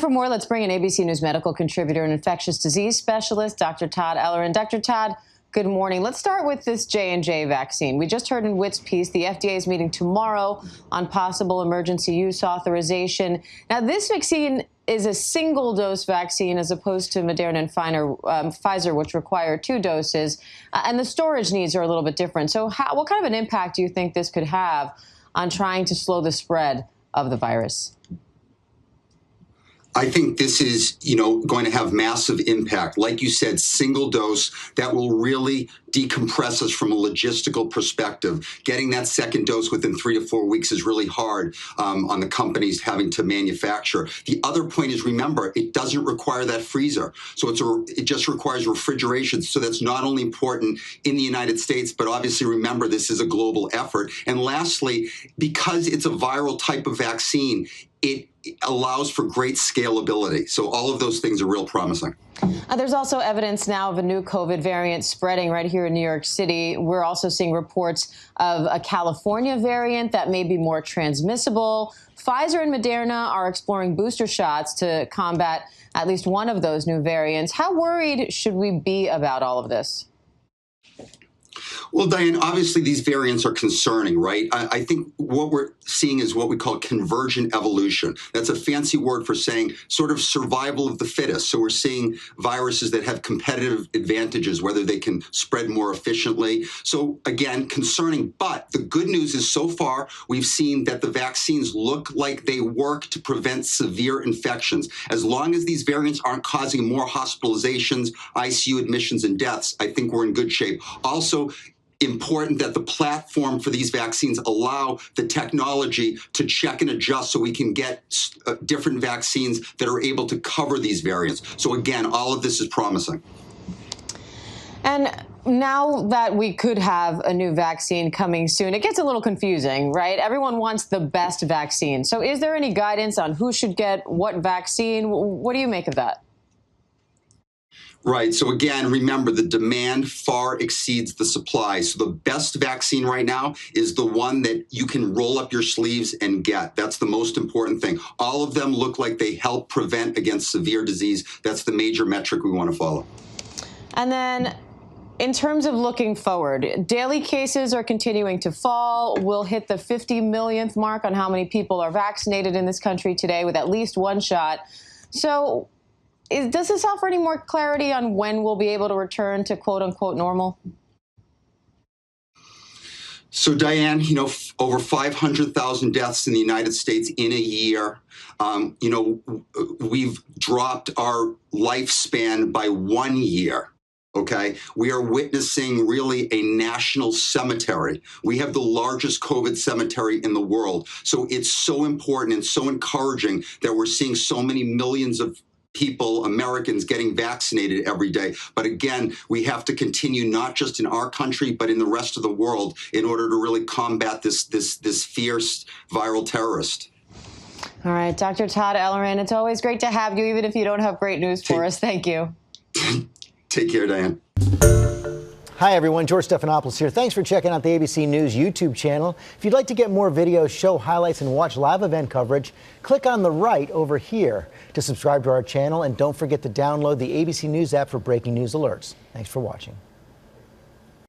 for more, let's bring in ABC News medical contributor and infectious disease specialist, Dr. Todd Ellerin. Dr. Todd, good morning. Let's start with this J&J vaccine. We just heard in Witt's piece the FDA is meeting tomorrow on possible emergency use authorization. Now, this vaccine is a single-dose vaccine as opposed to Moderna and Pfizer, which require 2 doses, and the storage needs are a little bit different. So what kind of an impact do you think this could have on trying to slow the spread of the virus? I think this is, going to have massive impact. Like you said, single dose that will really decompress us from a logistical perspective. Getting that second dose within 3 to 4 weeks is really hard on the companies having to manufacture. The other point is, remember, it doesn't require that freezer. So it just requires refrigeration. So that's not only important in the United States, but obviously remember this is a global effort. And lastly, because it's a viral type of vaccine, it allows for great scalability. So all of those things are real promising. There's also evidence now of a new COVID variant spreading right here in New York City. We're also seeing reports of a California variant that may be more transmissible. Pfizer and Moderna are exploring booster shots to combat at least one of those new variants. How worried should we be about all of this? Well, Diane, obviously these variants are concerning, right? I think what we're seeing is what we call convergent evolution. That's a fancy word for saying sort of survival of the fittest. So we're seeing viruses that have competitive advantages, whether they can spread more efficiently. So again, concerning. But the good news is so far we've seen that the vaccines look like they work to prevent severe infections. As long as these variants aren't causing more hospitalizations, ICU admissions, and deaths, I think we're in good shape. Also, important that the platform for these vaccines allow the technology to check and adjust so we can get different vaccines that are able to cover these variants. So again, all of this is promising. And now that we could have a new vaccine coming soon, it gets a little confusing, right? Everyone wants the best vaccine. So is there any guidance on who should get what vaccine? What do you make of that? Right. So again, remember, the demand far exceeds the supply. So the best vaccine right now is the one that you can roll up your sleeves and get. That's the most important thing. All of them look like they help prevent against severe disease. That's the major metric we want to follow. And then in terms of looking forward, daily cases are continuing to fall. We'll hit the 50 millionth mark on how many people are vaccinated in this country today with at least 1 shot. So does this offer any more clarity on when we'll be able to return to quote unquote normal? So Diane, over 500,000 deaths in the United States in a year. We've dropped our lifespan by 1 year. Okay, we are witnessing really a national cemetery. We have the largest COVID cemetery in the world. So it's so important and so encouraging that we're seeing so many millions of people, Americans, getting vaccinated every day. But again, we have to continue not just in our country, but in the rest of the world in order to really combat this fierce viral terrorist. All right, Dr. Todd Ellerin, it's always great to have you, even if you don't have great news for us. Thank you. Take care, Diane. Hi, everyone. George Stephanopoulos here. Thanks for checking out the ABC News YouTube channel. If you'd like to get more videos, show highlights, and watch live event coverage, click on the right over here to subscribe to our channel. And don't forget to download the ABC News app for breaking news alerts. Thanks for watching.